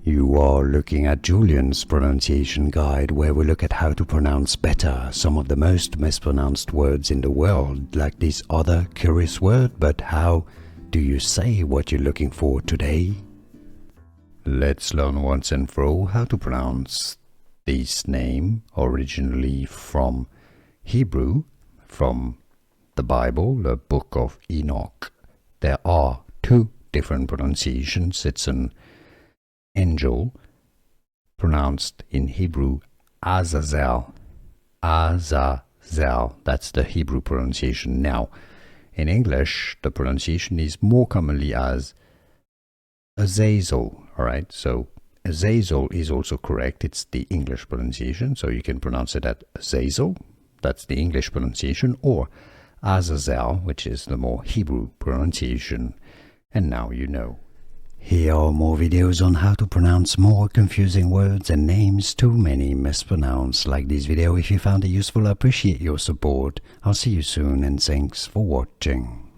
You are looking at Julian's pronunciation guide, where we look at how to pronounce better some of the most mispronounced words in the world, like this other curious word. But how do you say what you're looking for today? Let's learn once and for all how to pronounce this name, originally from Hebrew, from the Bible, the book of Enoch. There are two different pronunciations. It's an angel, pronounced in Hebrew Azazel. Azazel, that's the Hebrew pronunciation. Now, in English, the pronunciation is more commonly as Azazel, alright? So, Azazel is also correct. It's the English pronunciation, so you can pronounce it at Azazel, that's the English pronunciation, or Azazel, which is the more Hebrew pronunciation. And now you know. Here are more videos on how to pronounce more confusing words and names too many mispronounced. Like this video if you found it useful. I appreciate your support. I'll see you soon and thanks for watching.